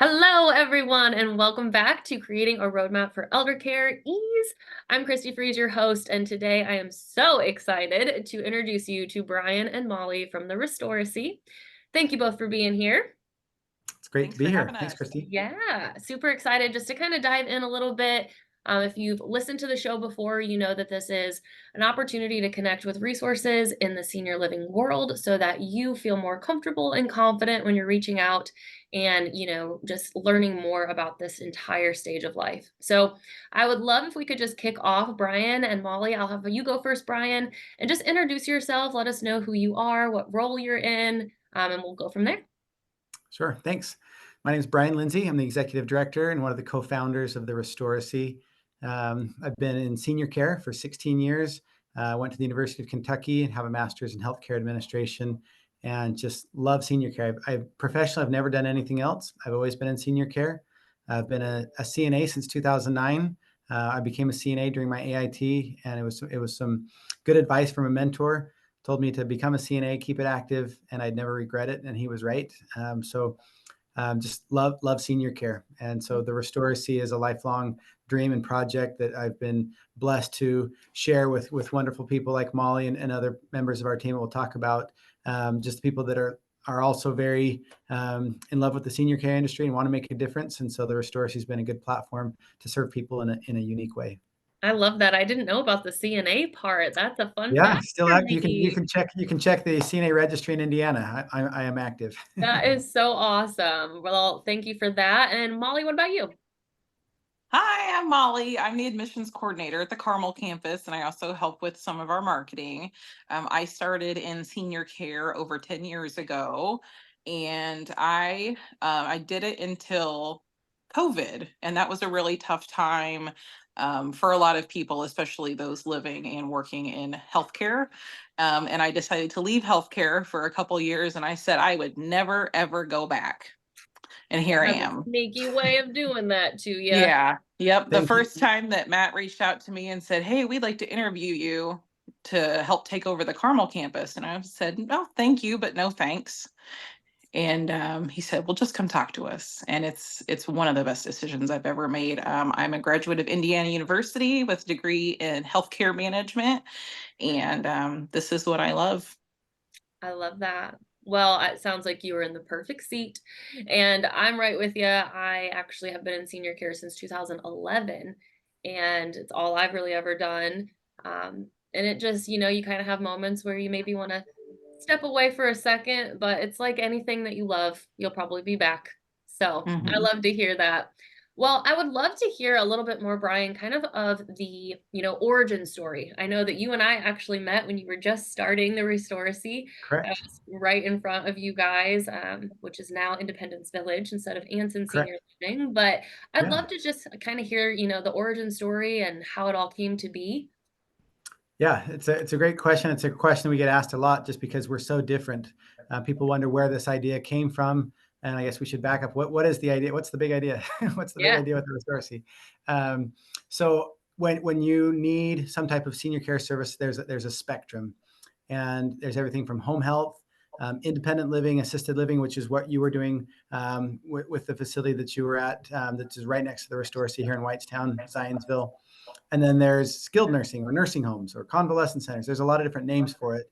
Hello, everyone, and welcome back to Creating a Roadmap for Elder Care Ease. I'm Christy Freeze, your host, and today I am so excited to introduce you to Bryan and Molly from the Restoracy. Thank you both for being here. It's great to be here. Thanks, Us. Christy. Yeah, super excited just to kind of dive in a little bit. If you've listened to the show before, you know that this is an opportunity to connect with resources in the senior living world so that you feel more comfortable and confident when you're reaching out and, just learning more about this entire stage of life. So I would love if we could just kick off, Bryan and Molly. I'll have you go first, Bryan, and just introduce yourself. Let us know who you are, what role you're in, and we'll go from there. Sure. Thanks. My name is Bryan Lindsay. I'm the executive director and one of the co-founders of the Restoracy. I've been in senior care for 16 years. Went to the University of Kentucky and have a master's in healthcare administration and just love senior care. Professionally, I've never done anything else. I've always been in senior care. I've been a CNA since 2009. I became a CNA during my AIT, and it was some good advice from a mentor. Told me to become a CNA, keep it active, and I'd never regret it. And he was right. Just love senior care. And so the Restoracy is a lifelong dream and project that I've been blessed to share with wonderful people like Molly and other members of our team. We'll talk about just people that are also very in love with the senior care industry and want to make a difference. And so the Restoracy has been a good platform to serve people in a unique way. I love that. I didn't know about the CNA part. That's a fun Yeah, fact still for have you me. can check the CNA registry in Indiana. I am active. That is so awesome. Well, thank you for that. And Molly, what about you? Hi, I'm Molly. I'm the admissions coordinator at the Carmel campus, and I also help with some of our marketing. I started in senior care over 10 years ago, and I did it until COVID, and that was a really tough time for a lot of people, especially those living and working in healthcare. And I decided to leave healthcare for a couple years, and I said I would never ever go back. And here I That's a am. sneaky way of doing that to you. Yeah. Yep. The Thank you. first time that Matt reached out to me and said, "Hey, we'd like to interview you to help take over the Carmel campus." And I said, "No, thank you, but no thanks." And he said, "Well, just come talk to us." And it's one of the best decisions I've ever made. I'm a graduate of Indiana University with a degree in healthcare management, and this is what I love. I love that. Well, it sounds like you were in the perfect seat. And I'm right with you. I actually have been in senior care since 2011, and it's all I've really ever done. And it just, you kind of have moments where you maybe want to step away for a second, but it's like anything that you love, you'll probably be back. So I Mhm. love to hear that. Well, I would love to hear a little bit more, Bryan, kind of the, origin story. I know that you and I actually met when you were just starting the Restoracy. I Correct. was right in front of you guys, which is now Independence Village instead of Anson Senior Correct. Living. But I'd Yeah. love to just kind of hear, the origin story and how it all came to be. Yeah, it's a great question. It's a question we get asked a lot just because we're so different. People wonder where this idea came from, and I guess we should back up. What is the idea? What's the big idea? What's the big Yeah. idea with the Restoracy? So when you need some type of senior care service, there's a spectrum, and there's everything from home health, independent living, assisted living, which is what you were doing with the facility that you were at, that is right next to the Restoracy here in Whitestown, Zionsville. And then there's skilled nursing or nursing homes or convalescent centers. There's a lot of different names for it.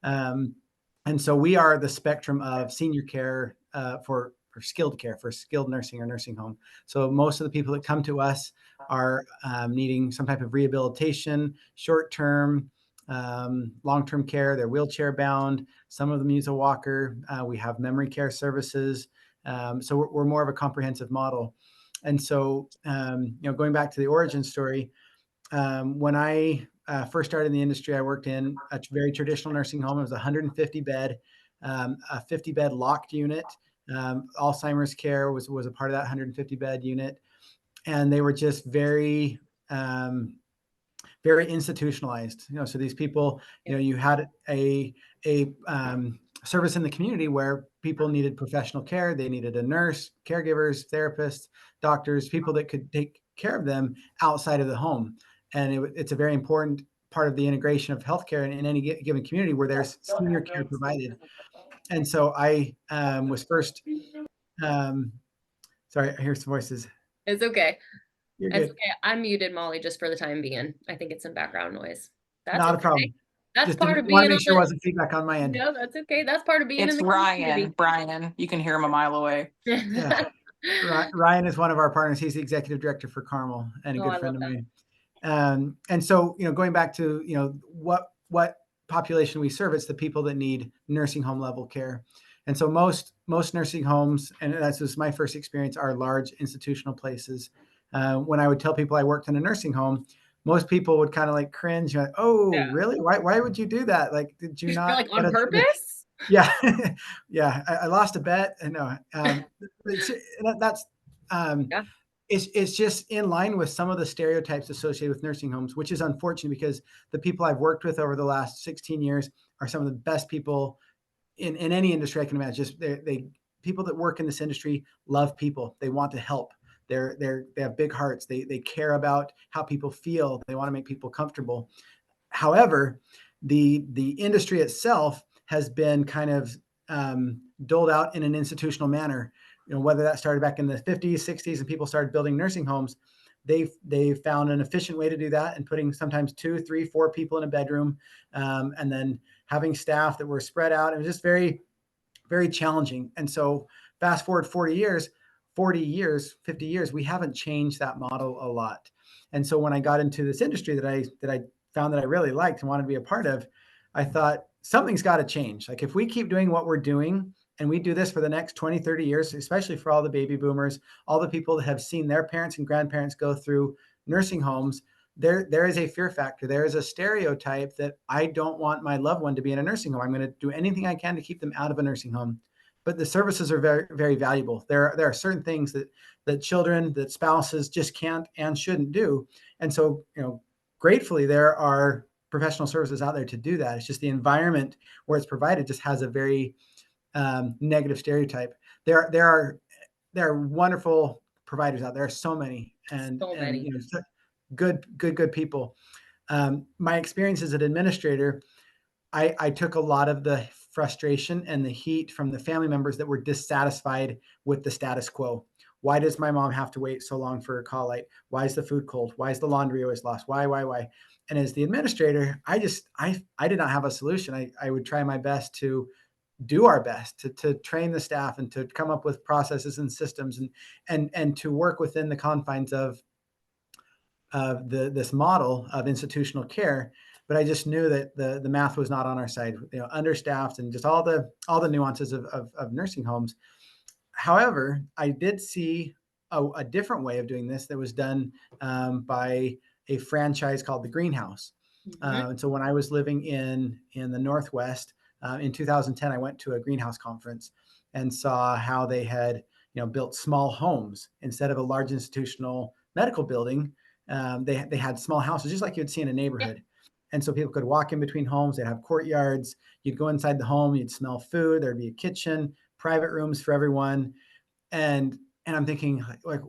Um, and so we are the spectrum of senior care for skilled care, for skilled nursing or nursing home. So most of the people that come to us are needing some type of rehabilitation, short-term, long-term care. They're wheelchair bound. Some of them use a walker. We have memory care services. So we're more of a comprehensive model. And so, going back to the origin story, when I first started in the industry, I worked in a very traditional nursing home. It was 150 bed, a 50 bed locked unit. Alzheimer's care was a part of that 150 bed unit, and they were just very institutionalized. So these people, you had a service in the community where people needed professional care. They needed a nurse, caregivers, therapists, doctors, people that could take care of them outside of the home. And it's a very important part of the integration of healthcare in any given community where there's senior care provided. And so I was first Sorry, I hear some voices. It's okay. You're It's good. okay. I muted Molly just for the time being. I think it's some background noise. That's Not a okay. problem. That's Just part of want to being make on sure it the wasn't feedback on my end. No, that's okay. That's part of being in It's the community. Brian. You can hear him a mile away. Yeah. Ryan is one of our partners. He's the executive director for Carmel and a Oh, good I friend love of that. mine. And so, going back to, what population we serve, it's the people that need nursing home level care. And so most nursing homes, and that's just my first experience, are large institutional places. When I would tell people I worked in a nursing home, most people would kind of like cringe, like, oh, Yeah. really? Why would you do that? Like, did you You're not like, want on to? purpose? Yeah, yeah. I lost a bet, and no, it's, that's um, Yeah. it's just in line with some of the stereotypes associated with nursing homes, which is unfortunate because the people I've worked with over the last 16 years are some of the best people in any industry I can imagine. Just they people that work in this industry love people. They want to help. They have big hearts. They care about how people feel. They want to make people comfortable. However, the industry itself has been kind of doled out in an institutional manner. Whether that started back in the 50s, 60s, and people started building nursing homes, they found an efficient way to do that, and putting sometimes 2, 3, 4 people in a bedroom, and then having staff that were spread out. It was just very, very challenging. And so, fast forward 40 years, 50 years, we haven't changed that model a lot. And so when I got into this industry that I found that I really liked and wanted to be a part of, I thought something's got to change. Like, if we keep doing what we're doing and we do this for the next 20, 30 years, especially for all the baby boomers, all the people that have seen their parents and grandparents go through nursing homes, there is a fear factor. There is a stereotype that I don't want my loved one to be in a nursing home. I'm going to do anything I can to keep them out of a nursing home. But the services are very, very valuable. There are certain things that children, that spouses just can't and shouldn't do. And so, gratefully, there are professional services out there to do that. It's just the environment where it's provided just has a very negative stereotype. There are wonderful providers out there. There are so many, and So many. good people. My experience as an administrator, I took a lot of the frustration and the heat from the family members that were dissatisfied with the status quo. Why does my mom have to wait so long for a call light? Why is the food cold? Why is the laundry always lost? Why? And as the administrator, I did not have a solution. I would try my best to do our best to train the staff and to come up with processes and systems, and to work within the confines of this model of institutional care. But I just knew that the math was not on our side. Understaffed and just all the nuances of nursing homes. However, I did see a different way of doing this that was done by a franchise called the Greenhouse. Hmm. And so when I was living in the Northwest in 2010, I went to a Greenhouse conference and saw how they had built small homes instead of a large institutional medical building. They had small houses just like you'd see in a Yeah. neighborhood. And so people could walk in between homes. They'd have courtyards. You'd go inside the home. You'd smell food. There'd be a kitchen, private rooms for everyone. And I'm thinking, like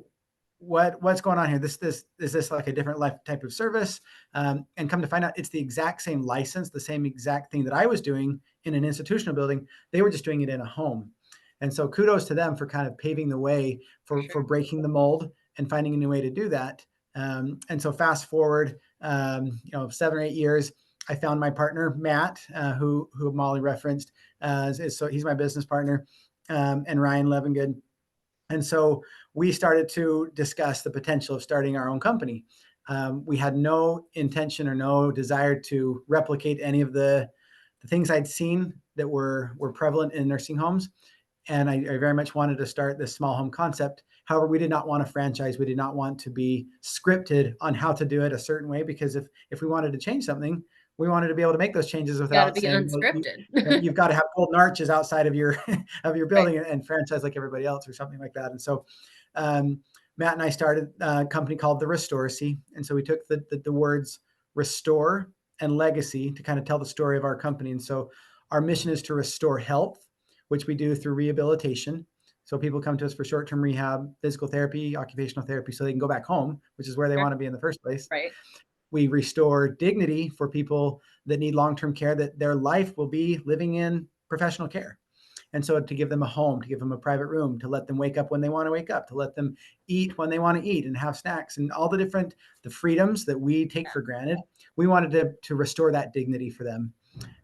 what's going on here? This is this like a different life type of service? And come to find out, it's the exact same license, the same exact thing that I was doing in an institutional building. They were just doing it in a home. And so kudos to them for kind of paving the way For for sure. breaking the mold and finding a new way to do that. And so fast forward, 7 or 8 years, I found my partner Matt, who Molly referenced. So he's my business partner, and Ryan Levingood. And so we started to discuss the potential of starting our own company. We had no intention or no desire to replicate any of the things I'd seen that were prevalent in nursing homes. And I very much wanted to start this small home concept. However, we did not want a franchise. We did not want to be scripted on how to do it a certain way, because if we wanted to change something, we wanted to be able to make those changes Got to without be saying, well, unscripted. you've got to have golden arches outside of your of your Right. building and franchise like everybody else or something like that. And so um, Matt and I started a company called the Restoracy. And so we took the words restore and legacy to kind of tell the story of our company. And so our mission is to restore health, which we do through rehabilitation. So people come to us for short-term rehab, physical therapy, occupational therapy, so they can go back home, which is where they Sure. want to be in the first place. Right. We restore dignity for people that need long-term care, that their life will be living in professional care. And so to give them a home, to give them a private room, to let them wake up when they want to wake up, to let them eat when they want to eat and have snacks and all the freedoms that we take for granted, we wanted to restore that dignity for them.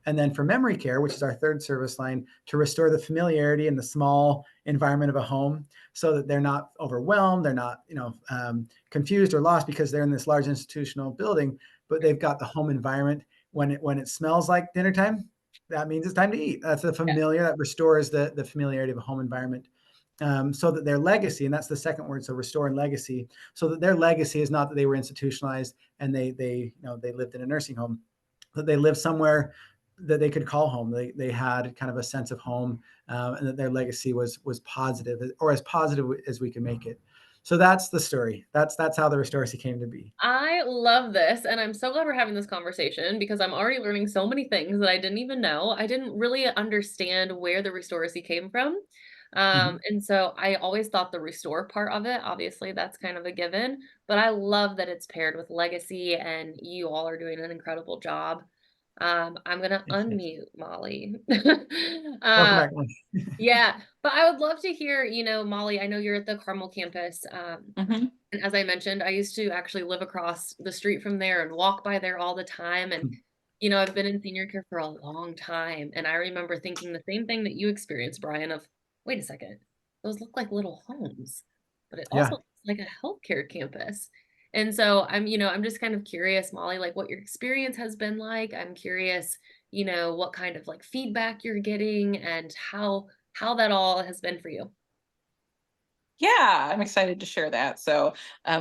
And then for memory care, which is our third service line, to restore the familiarity in the small environment of a home so that they're not overwhelmed, they're not, confused or lost because they're in this large institutional building, but they've got the home environment. When it smells like dinner time, that means it's time to eat. That's the Yeah. familiar that restores the familiarity of a home environment. So that their legacy, and that's the second word, so restore and legacy, so that their legacy is not that they were institutionalized and they lived in a nursing home, that they lived somewhere that they could call home. They had kind of a sense of home, and that their legacy was positive, or as positive as we can make it. So that's the story. That's how the Restoracy came to be. I love this, and I'm so glad we're having this conversation because I'm already learning so many things that I didn't even know. I didn't really understand where the Restoracy came from. Mhm. And so I always thought the restore part of it, obviously that's kind of a given, but I love that it's paired with legacy and you all are doing an incredible job. I'm gonna Thank you. unmute Molly. Welcome uh, back. yeah, but I would love to hear, Molly, I know you're at the Carmel campus. Mhm. And as I mentioned, I used to actually live across the street from there and walk by there all the time. And, I've been in senior care for a long time. And I remember thinking the same thing that you experienced, Brian, of wait a second, those look like little homes, but it also Yeah. looks like a healthcare campus. And so I'm just kind of curious, Molly, like what your experience has been like. I'm curious, what kind of like feedback you're getting and how that all has been for you. Yeah, I'm excited to share that. So,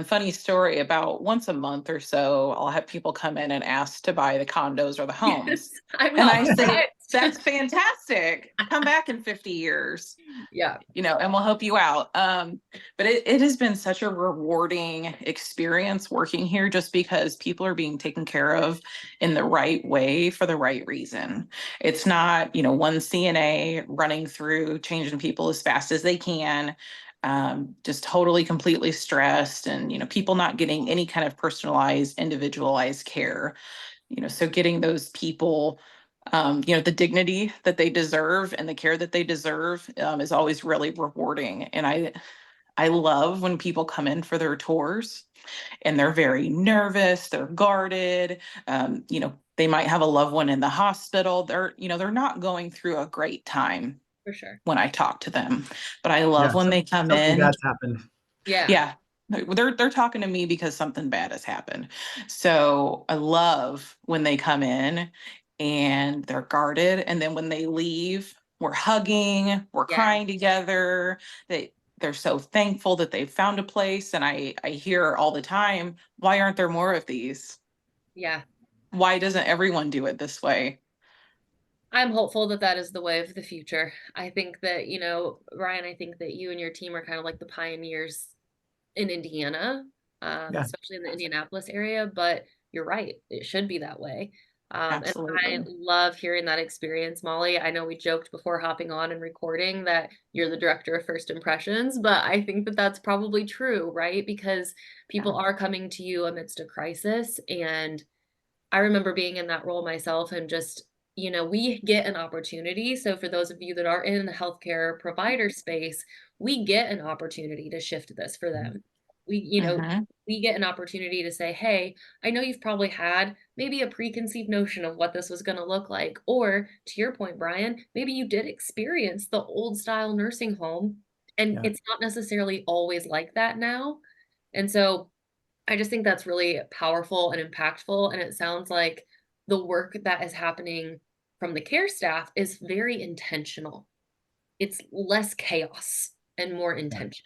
funny story, about once a month or so, I'll have people come in and ask to buy the condos or the Yes, homes. I'm And not I say, surprised. that's fantastic. Come back in 50 years, Yeah, and we'll help you out. But it has been such a rewarding experience working here just because people are being taken care of in the right way for the right reason. It's not, one CNA running through changing people as fast as they can, just totally completely stressed, and people not getting any kind of personalized individualized care. So getting those people, the dignity that they deserve and the care that they deserve, is always really rewarding. And I love when people come in for their tours and they're very nervous, they're guarded, they might have a loved one in the hospital, they're not going through a great time for sure. when I talk to them. But I love Yeah. when they come Something in. bad's happened. Yeah, Yeah. They're talking to me because something bad has happened. So I love when they come in and they're guarded. And then when they leave, we're hugging, we're yeah, crying together. They're so thankful that they've found a place. And I hear all the time, why aren't there more of these? yeah. Why doesn't everyone do it this way? I'm hopeful that that is the way of the future. I think that, Ryan, I think that you and your team are kind of like the pioneers in Indiana, Yeah. especially in the Indianapolis area, but you're right. It should be that way. And I Absolutely. love hearing that experience, Molly. I know we joked before hopping on and recording that you're the director of first impressions, but I think that that's probably true, right? Because Yeah. people are coming to you amidst a crisis. And I remember being in that role myself and just, we get an opportunity. So for those of you that are in the healthcare provider space, we get an opportunity to shift this for them. We, Hmm. we get an opportunity to say, hey, I know you've probably had maybe a preconceived notion of what this was going to look like. Or to your point, Brian, maybe you did experience the old style nursing home and Yeah. it's not necessarily always like that now. And so I just think that's really powerful and impactful, and it sounds like the work that is happening from the care staff is very intentional. It's less chaos and more Yeah. intention.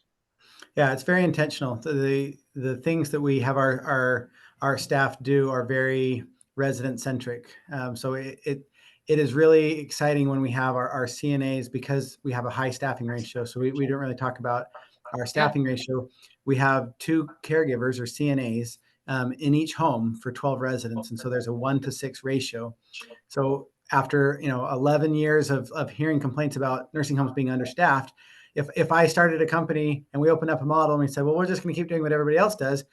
Yeah, it's very intentional. The things that we have our staff do are very resident centric. So it is really exciting when we have our CNAs, because we have a high staffing ratio. So we don't really talk about our Yep. staffing ratio. We have two caregivers or CNAs in each home for 12 residents, and so there's a 1-to-6 ratio. So after 11 years of hearing complaints about nursing homes being understaffed, if I started a company and we opened up a model and we said, well, we're just going to keep doing what everybody else does,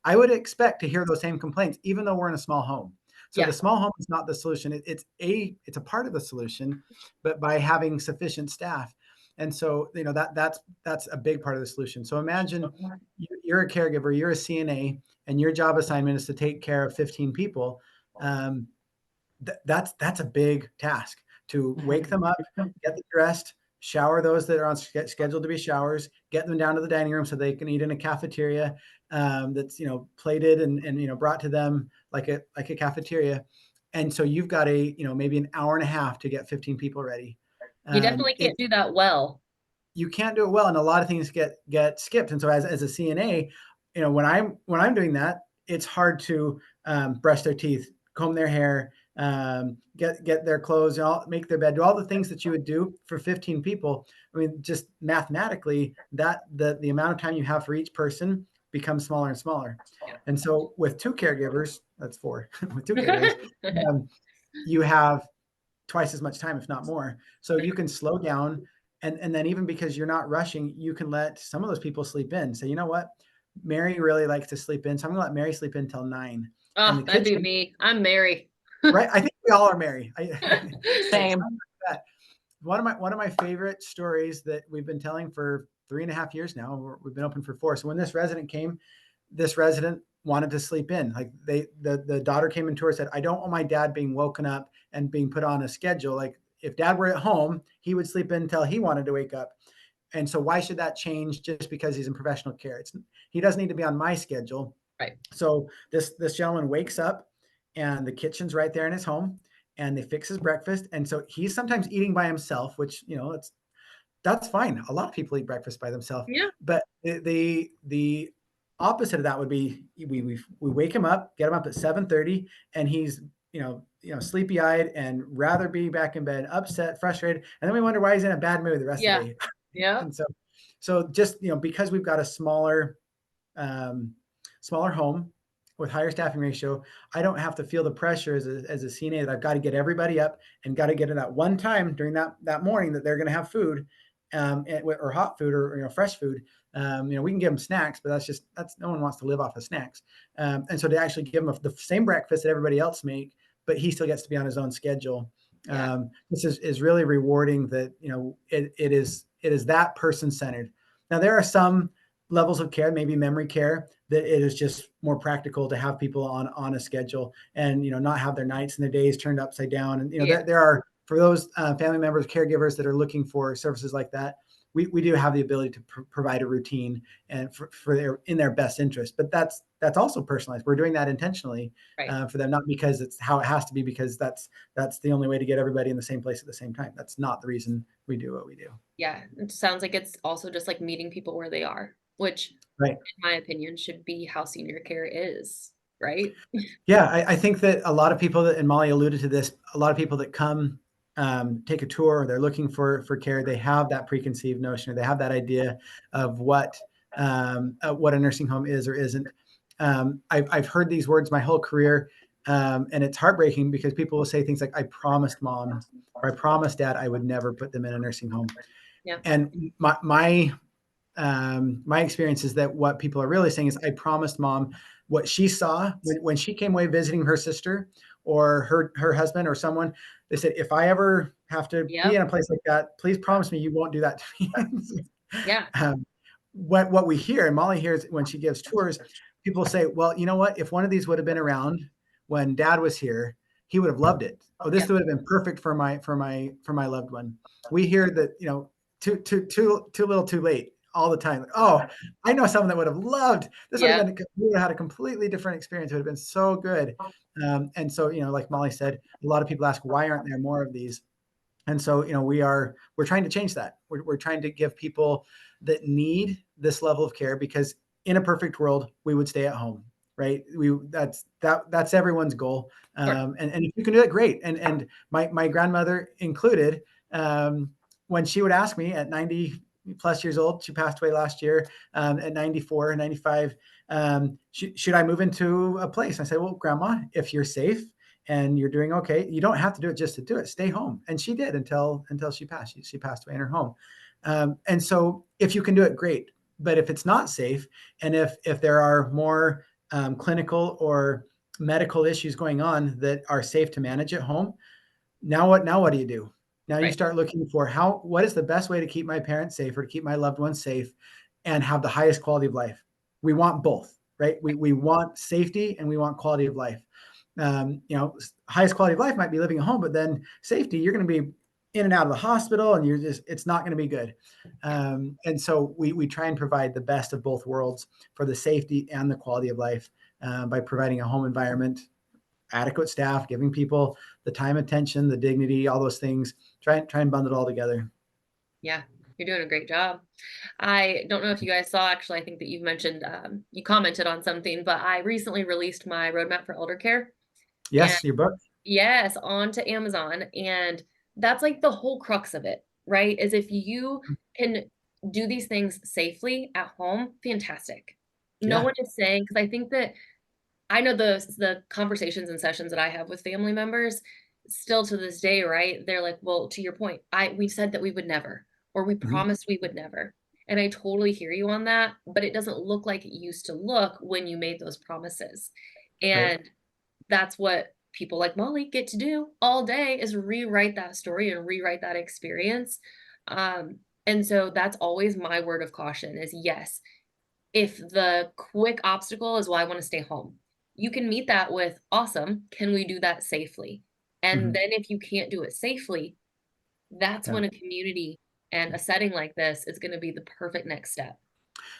I would expect to hear those same complaints, even though we're in a small home. So the Yeah. small home is not the solution. It's a part of the solution, but by having sufficient staff. And so, that's a big part of the solution. So imagine you're a caregiver, you're a CNA, and your job assignment is to take care of 15 people. Um, that's a big task to wake them up, get them dressed, shower those that are on scheduled to be showers, get them down to the dining room so they can eat in a cafeteria that's plated and brought to them like a cafeteria. And so you've got maybe an hour and a half to get 15 people ready. You definitely It can't do that well. You can't do it well, and a lot of things get skipped. And so as a CNA, when I'm doing that, it's hard to brush their teeth, comb their hair, get their clothes, make their bed, do all the things that you would do for 15 people. I mean, just mathematically, that the amount of time you have for each person becomes smaller and smaller. And so with two caregivers, that's four. With two caregivers, um, you have twice as much time, if not more. So you can slow down. And then even because you're not rushing, you can let some of those people sleep in. So you know what? Mary really likes to sleep in. So I'm gonna let Mary sleep in till 9. And Oh, the that'd be kitchen, me. I'm Mary. right? I think we all are Mary. Like Same. something like that. One of my favorite stories that we've been telling for 3.5 years now. We've been open for 4. So when this resident came, this resident wanted to sleep in. Like the daughter came into her and said, I don't want my dad being woken up and being put on a schedule. Like if dad were at home, he would sleep in until he wanted to wake up. And so why should that change just because he's in professional care? He doesn't need to be on my schedule. Right. So this gentleman wakes up and the kitchen's right there in his home and they fix his breakfast. And so he's sometimes eating by himself, which, that's fine. A lot of people eat breakfast by themselves, Yeah. but the opposite of that would be we wake him up, get him up at 7:30, and he's sleepy eyed and rather be back in bed, upset, frustrated, and then we wonder why he's in a bad mood the rest of the Yeah. day. Yeah. And so just because we've got a smaller home with higher staffing ratio, I don't have to feel the pressure as a CNA that I've got to get everybody up and got to get in that one time during that morning that they're going to have food, or hot food or fresh food. We can give them snacks, but that's no one wants to live off of snacks. And so to actually give them the same breakfast that everybody else make, but he still gets to be on his own schedule. Yeah. This is really rewarding that, it is that person centered. Now there are some levels of care, maybe memory care, that it is just more practical to have people on a schedule and not have their nights and their days turned upside down. And Yeah. there are, for those family members, caregivers that are looking for services like that, we do have the ability to provide a routine and for in their best interest. But that's also personalized. We're doing that intentionally Right. for them, not because it's how it has to be, because that's the only way to get everybody in the same place at the same time. That's not the reason we do what we do. Yeah. It sounds like it's also just like meeting people where they are, which Right. in my opinion should be how senior care is, right? Yeah, I think that a lot of people and Molly alluded to this, a lot of people that come take a tour, or they're looking for care, they have that preconceived notion, or they have that idea of what a nursing home is or isn't. I've heard these words my whole career, and it's heartbreaking because people will say things like, I promised mom or I promised dad I would never put them in a nursing home. Yeah. And my experience is that what people are really saying is, I promised mom what she saw when she came away visiting her sister or her husband or someone. They said, if I ever have to be Yep. in a place like that, please promise me you won't do that to me. Yeah. What we hear, and Molly hears when she gives tours, people say, well, you know what? If one of these would have been around when dad was here, he would have loved it. Oh, this Yep. would have been perfect for my loved one. We hear that, too little, too late all the time. Oh, I know someone that would have loved this. Would have Yep. been, we would have had a completely different experience. It would have been so good. And so, like Molly said, a lot of people ask, why aren't there more of these? And so, we're trying to change that. We're trying to give people that need this level of care, because in a perfect world, we would stay at home, right? That's everyone's goal. Sure. And if you can do it, great. And my grandmother included, when she would ask me at 90 plus years old, she passed away last year, at 94, 95, should I move into a place? I said, well, grandma, if you're safe and you're doing okay, you don't have to do it just to do it. Stay home. And she did until she passed. She passed away in her home. And so if you can do it, great. But if it's not safe, and if there are more clinical or medical issues going on that are safe to manage at home. Now what do you do? Now you Right. start looking for what is the best way to keep my parents safe or to keep my loved ones safe and have the highest quality of life. We want both, right? We want safety and we want quality of life. Highest quality of life might be living at home, but then safety, you're going to be in and out of the hospital and it's not going to be good. Yeah. And so we try and provide the best of both worlds for the safety and the quality of life by providing a home environment, adequate staff, giving people the time, attention, the dignity, all those things. Try and bundle it all together. Yeah. You're doing a great job. I don't know if you guys saw, actually, I think that you've mentioned, you commented on something, but I recently released my roadmap for elder care. And Yes, your book. yes, onto Amazon. And that's like the whole crux of it, right? Is if you can do these things safely at home, fantastic. No Yeah. one is saying, because I think that I know the conversations and sessions that I have with family members still to this day, right? They're like, "Well, to your point, we said that we would never, or we Mhm. promised we would never." And I totally hear you on that, but it doesn't look like it used to look when you made those promises. Right. And that's what people like Molly get to do all day, is rewrite that story and rewrite that experience. And so that's always my word of caution is, yes, if the quick obstacle is, "Well, I wanna stay home," you can meet that with, "Awesome, can we do that safely?" And Mhm. then if you can't do it safely, that's Yeah. when a community and a setting like this is gonna be the perfect next step.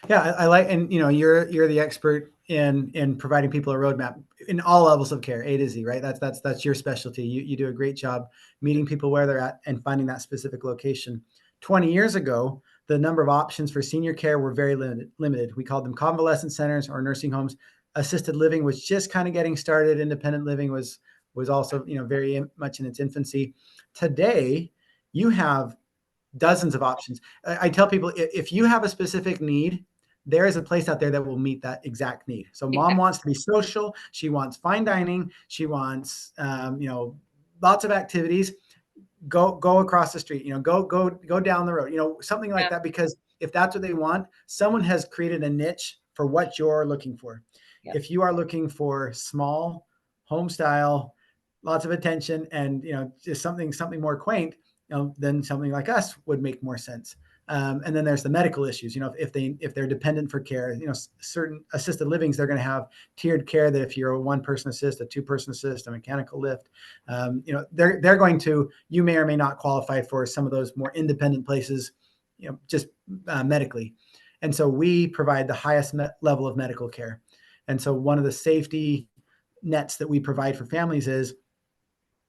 Yeah, I like, and you're the expert in providing people a roadmap in all levels of care, A to Z, right? That's your specialty. You do a great job meeting people where they're at and finding that specific location. 20 years ago, the number of options for senior care were very limited. We called them convalescent centers or nursing homes. Assisted living was just kind of getting started. Independent living was also, very much in its infancy. Today, you have dozens of options. I tell people, if you have a specific need, there is a place out there that will meet that exact need. So mom Yeah, wants to be social. She wants fine dining. She wants, lots of activities. Go across the street, go down the road, something like yeah, that. Because if that's what they want, someone has created a niche for what you're looking for. yep, If you are looking for small home style, lots of attention, and just something more quaint, then something like us would make more sense. And then there's the medical issues. If they're dependent for care, certain assisted livings, they're going to have tiered care that if you're a one person assist, a two person assist, a mechanical lift, they're going to, you may or may not qualify for some of those more independent places, just medically. And so we provide the highest level of medical care. And so one of the safety nets that we provide for families is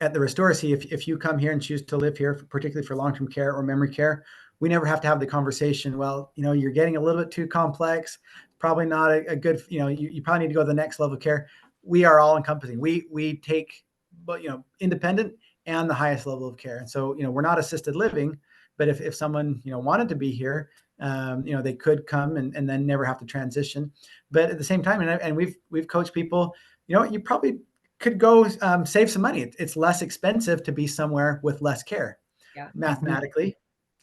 at the Restoracy, if you come here and choose to live here, particularly for long-term care or memory care, we never have to have the conversation. Well, you're getting a little bit too complex. Probably not a good. You probably need to go to the next level of care. We are all encompassing. We take, but independent and the highest level of care. And so we're not assisted living, but if someone wanted to be here, they could come and then never have to transition. But at the same time, and we've coached people. You probably could go save some money. It's less expensive to be somewhere with less care. yeah, Mathematically,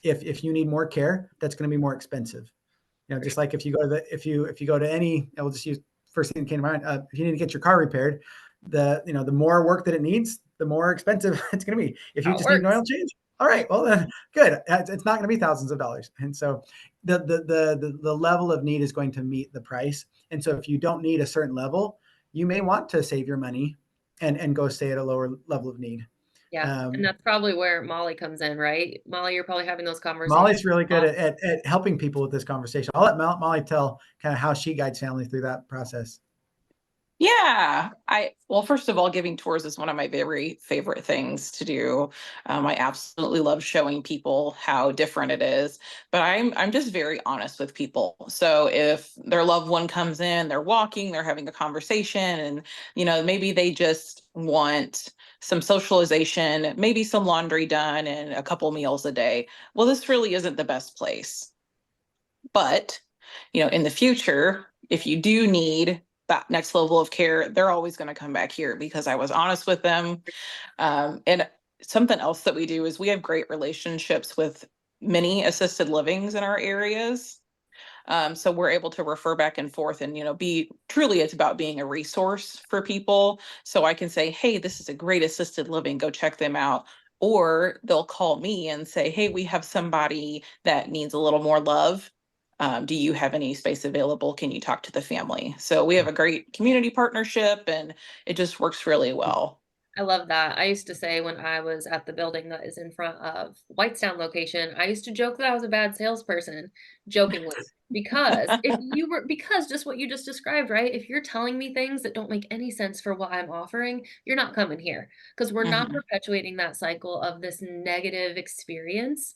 if you need more care, that's going to be more expensive. for Just sure. like if you go to any, I'll just use first thing that came to mind. If you need to get your car repaired, the more work that it needs, the more expensive it's going to be. If you How it just need an oil works. change, all right, well then, good. It's not going to be thousands of dollars. And so the level of need is going to meet the price. And so if you don't need a certain level, you may want to save your money and go stay at a lower level of need. Yeah, and Um, that's probably where Molly comes in, right? Molly, you're probably having those conversations Molly's really good often. at helping people with this conversation. I'll let Molly tell kind of how she guides families through that process. Yeah, well, first of all, giving tours is one of my very favorite things to do. I absolutely love showing people how different it is, but I'm just very honest with people. So if their loved one comes in, they're walking, they're having a conversation, and maybe they just want some socialization, maybe some laundry done, and a couple meals a day. Well, this really isn't the best place. But, in the future, if you do need that next level of care, they're always going to come back here because I was honest with them. And something else that we do is we have great relationships with many assisted livings in our areas. So we're able to refer back and forth and, be truly, it's about being a resource for people. So I can say, hey, this is a great assisted living, go check them out. Or they'll call me and say, hey, we have somebody that needs a little more love. Do you have any space available? Can you talk to the family? So we have a great community partnership and it just works really well. I love that. I used to say when I was at the building that is in front of Whitestown location, I used to joke that I was a bad salesperson, jokingly, because just what you just described, right? If you're telling me things that don't make any sense for what I'm offering, you're not coming here because we're not Mhm. perpetuating that cycle of this negative experience.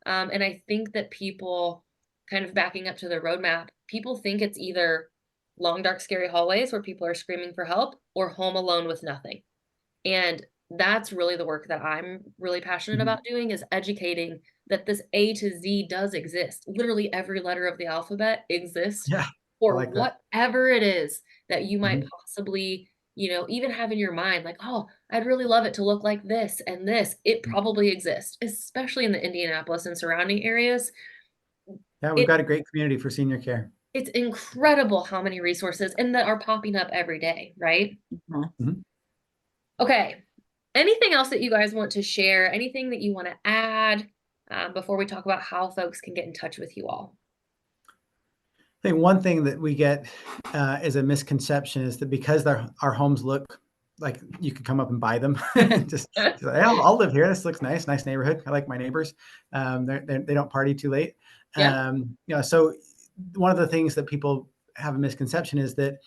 And I think that people kind of backing up to the roadmap, people think it's either long, dark, scary hallways where people are screaming for help or home alone with nothing. And that's really the work that I'm really passionate Mhm. about doing is educating that this A to Z does exist. Literally every letter of the alphabet exists Yeah, I for like that. whatever it is that you might Mhm. possibly, even have in your mind, like, oh, I'd really love it to look like this and this. It probably exists, especially in the Indianapolis and surrounding areas. Yeah, we've It got a great community for senior care. it's incredible how many resources and that are popping up every day, right? Mhm. Mhm. Okay. Anything else that you guys want to share? Anything that you want to add before we talk about how folks can get in touch with you all? I think one thing that we get is a misconception is that because our homes look like you could come up and buy them, just like, hey, I'll live here. This looks nice, nice neighborhood. I like my neighbors. They don't party too late. Yeah, So one of the things that people have a misconception is that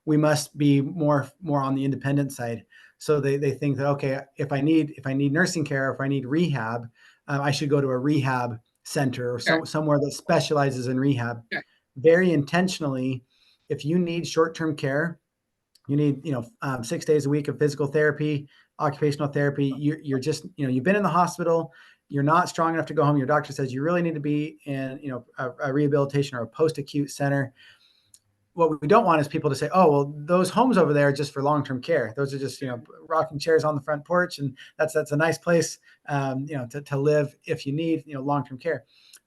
we must be more on the independent side. So they think that okay, if I need nursing care, if I need rehab, I should go to a rehab center or sure, somewhere that specializes in rehab. sure. Very intentionally, if you need short-term care, you need 6 days a week of physical therapy, occupational therapy. You're just you've been in the hospital. You're not strong enough to go home. Your doctor says you really need to be in a rehabilitation or a post-acute center. What we don't want is people to say, "Oh, well, those homes over there are just for long-term care. Those are just rocking chairs on the front porch, and that's a nice place to live if you need long-term care."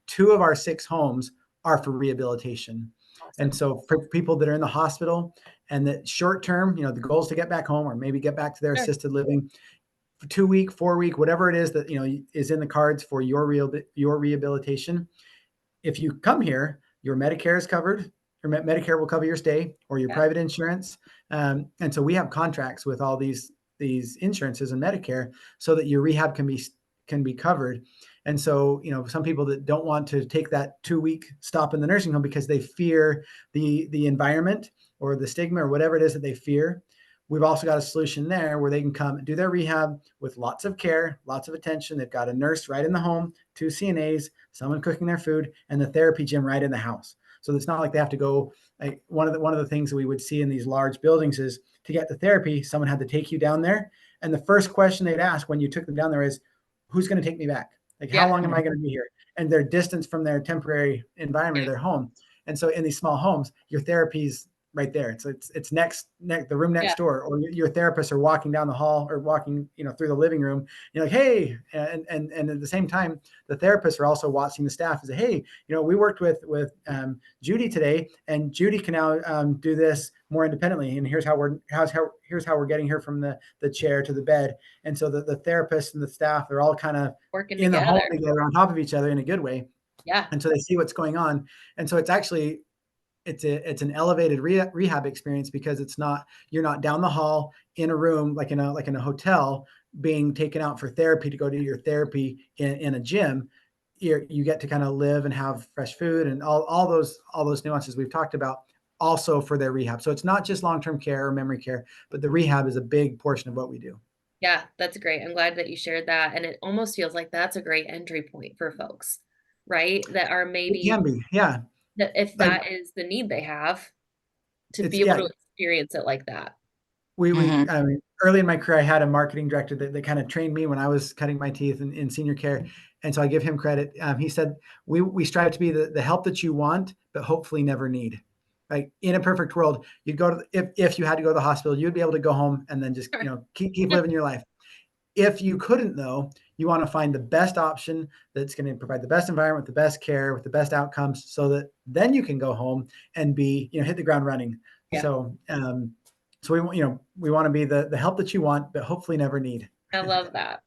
2 of our 6 homes are for rehabilitation, and Awesome. so for people that are in the hospital and that short term, the goal is to get back home or maybe get back to their Sure. assisted living for 2 week, 4 week, whatever it is that is in the cards for your rehabilitation. If you come here, your Medicare is covered. Your Medicare will cover your stay or your Yeah. private insurance. And so we have contracts with all these insurances and Medicare so that your rehab can be covered. And so, some people that don't want to take that 2 week stop in the nursing home because they fear the environment or the stigma or whatever it is that they fear. We've also got a solution there where they can come and do their rehab with lots of care, lots of attention. They've got a nurse right in the home, 2 CNAs, someone cooking their food, and the therapy gym right in the house. So it's not like they have to go. Like one of the things that we would see in these large buildings is to get to therapy, someone had to take you down there, and the first question they'd ask when you took them down there is, "Who's going to take me back? Like, how Yeah. long am I going to be here?" And their distance from their temporary environment, Yeah. their home. And so in these small homes, your therapy's right there. It's the room Yeah. next door, or your therapists are walking down the hall or walking through the living room. You're like, hey, and at the same time, the therapists are also watching the staff and say, hey, we worked with Judy today, and Judy can now do this more independently. And here's how we're getting her from the chair to the bed. And so the therapists and the staff, they're all kind of Working in the home together. together on top of each other in a good way. Yeah. And so they see what's going on. And so it's an elevated rehab experience because you're not down the hall in a room like in a hotel being taken out for therapy to go do your therapy in a gym. You get to kind of live and have fresh food and all those nuances we've talked about also for their rehab. So it's not just long-term care or memory care, but the rehab is a big portion of what we do. Yeah. That's great. I'm glad that you shared that. And it almost feels like that's a great entry point for folks, right? That are It maybe can be, yeah. that if Like that is the need they have to it's be able yeah. to experience it like that. We Mhm. I mean, early in my career, I had a marketing director that kind of trained me when I was cutting my teeth in senior care, and so I give him credit. He said, "We strive to be the help that you want, but hopefully never need." Like in a perfect world, you'd go to if you had to go to the hospital, you'd be able to go home and then just keep living your life. If you couldn't though, You want to find the best option that's going to provide the best environment, the best care, with the best outcomes, so that then you can go home and be, hit the ground running. Yeah. So we want to be the help that you want, but hopefully never need. I love that.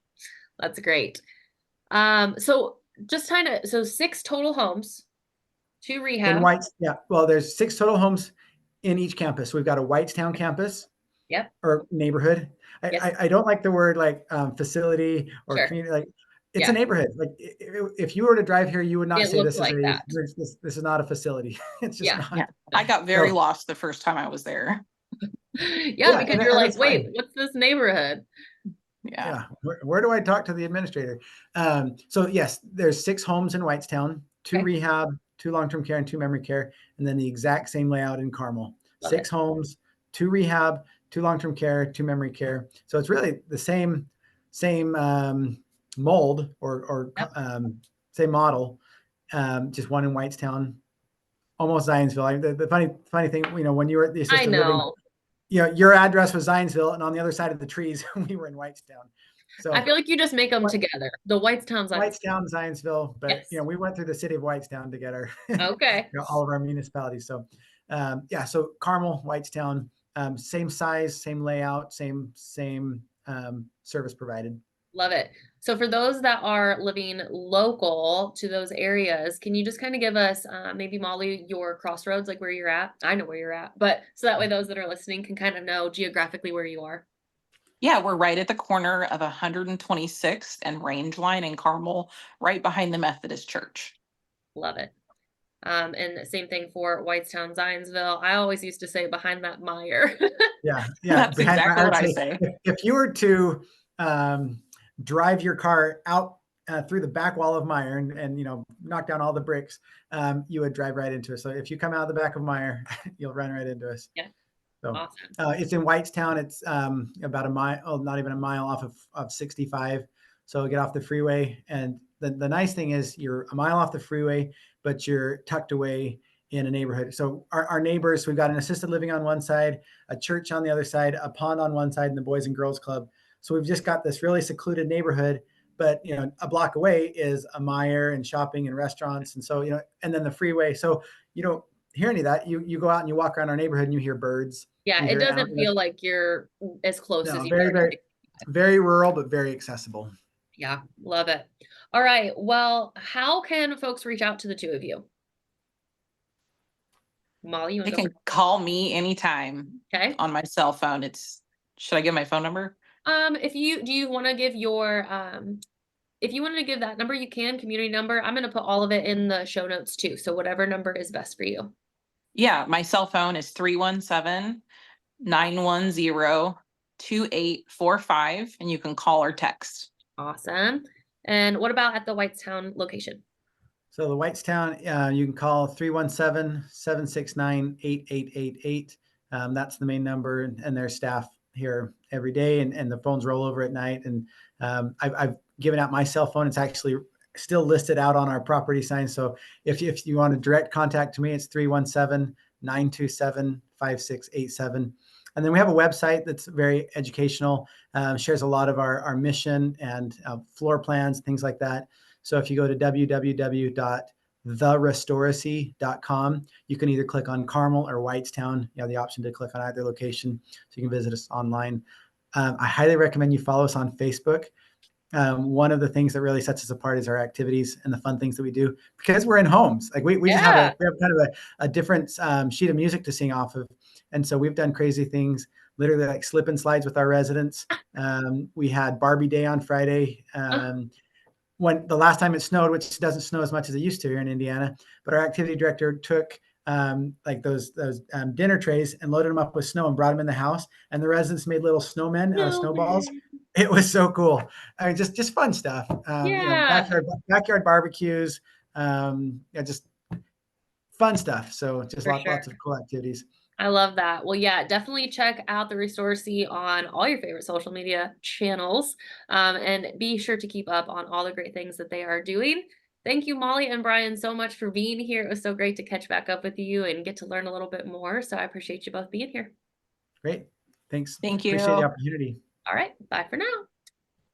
That's great. So just so 6 total homes, 2 In rehab. Whites, yeah. Well, there's 6 total homes in each campus. We've got a Whitestown campus Yep. or neighborhood. Yes. I don't like the word like facility or Sure. community. Like, it's a Yeah. neighborhood. Like, if you were to drive here, you would not It say looks this is like that. this is not a facility. It's just Yeah. not. Yeah. I got very So lost the first time I was there. Yeah, yeah, because you're and like, that's wait, fine. what's this neighborhood? Yeah. Yeah, where do I talk to the administrator? So yes, there's 6 homes in Whitestown, 2 Okay. rehab, 2 long-term care, and 2 memory care, and then the exact same layout in Carmel. Love 6 it. homes, 2 rehab, 2 long-term care, 2 memory care. So it's really the same mold or Yep. same model, just one in Whitestown, almost Zionsville. The funny thing, when you were at the I assisted living, know. your address was Zionsville, and on the other side of the trees, we were in Whitestown. I So feel like you just make them together. The Whitestown Zions. Whitestown, Zionsville, but Yes. we went through the city of Whitestown to get our Okay. all of our municipalities. So yeah, so Carmel, Whitestown, same size, same layout, same service provided. Love it. So for those that are living local to those areas, can you just kind of give us maybe Molly your crossroads, like where you're at? I know where you're at, but so that way those that are listening can kind of know geographically where you are. Yeah, we're right at the corner of 126th and Range Line in Carmel, right behind the Methodist Church. Love it. And the same thing for Whitestown, Zionsville. I always used to say behind that mire. Yeah. That's Behind, exactly I what would I say, say. if you were to drive your car out through the back wall of Meyer and knock down all the bricks, you would drive right into us. So if you come out of the back of Meyer, you'll run right into us. Yeah. So Awesome. it's in Whitestown. It's about a mile, not even a mile off of 65. So get off the freeway. And the nice thing is you're a mile off the freeway, but you're tucked away in a neighborhood. So our neighbors, we've got an assisted living on one side, a church on the other side, a pond on one side, and the Boys and Girls Club. So we've just got this really secluded neighborhood, but a block away is a Meijer and shopping and restaurants. And so, and then the freeway. So you don't hear any of that. You go out and you walk around our neighborhood and you hear birds. Yeah, You it hear doesn't feel like you're as close as no, you very, are to very, 65. very rural, but very accessible. Yeah, love it. All right. Well, how can folks reach out to the two of you? Molly, you They want to go can call me anytime first? Okay. on my cell phone. Should I give my phone number? If you want to give your if you wanted to give that number, you can, community number. I'm going to put all of it in the show notes too. So whatever number is best for you. Yeah, my cell phone is 317-910-2845, and you can call or text. Awesome. And what about at the Whitestown location? So the Whitestown, you can call 317-769-8888. That's the main number, and their staff here every day, and the phones roll over at night. And I've given out my cell phone. It's actually still listed out on our property sign. So if you want to direct contact to me, it's 317-927-5687. And then we have a website that's very educational, shares a lot of our mission and floor plans, things like that. So if you go to www.therestoracy.com, you can either click on Carmel or Whitestown. You have the option to click on either location, so you can visit us online. I highly recommend you follow us on Facebook. One of the things that really sets us apart is our activities and the fun things that we do, because we're in homes. Like we just have Yeah. we have kind of a different sheet of music to sing off of. And so we've done crazy things, literally like slip and slides with our residents. We had Barbie Day on Friday. When the last time it snowed, which doesn't snow as much as it used to here in Indiana, but our activity director took like those dinner trays and loaded them up with snow and brought them in the house, and the residents made little snowmen out of No snowballs. way. It was so cool. I mean, just fun stuff. Yeah, Backyard barbecues, just fun stuff. So just for sure. lots of cool activities. I love that. Well, yeah, definitely check out the Restoracy on all your favorite social media channels, and be sure to keep up on all the great things that they are doing. Thank you, Molly and Bryan, so much for being here. It was so great to catch back up with you and get to learn a little bit more. So I appreciate you both being here. Great. Thanks. Thank Appreciate the you. opportunity. All right, bye for now.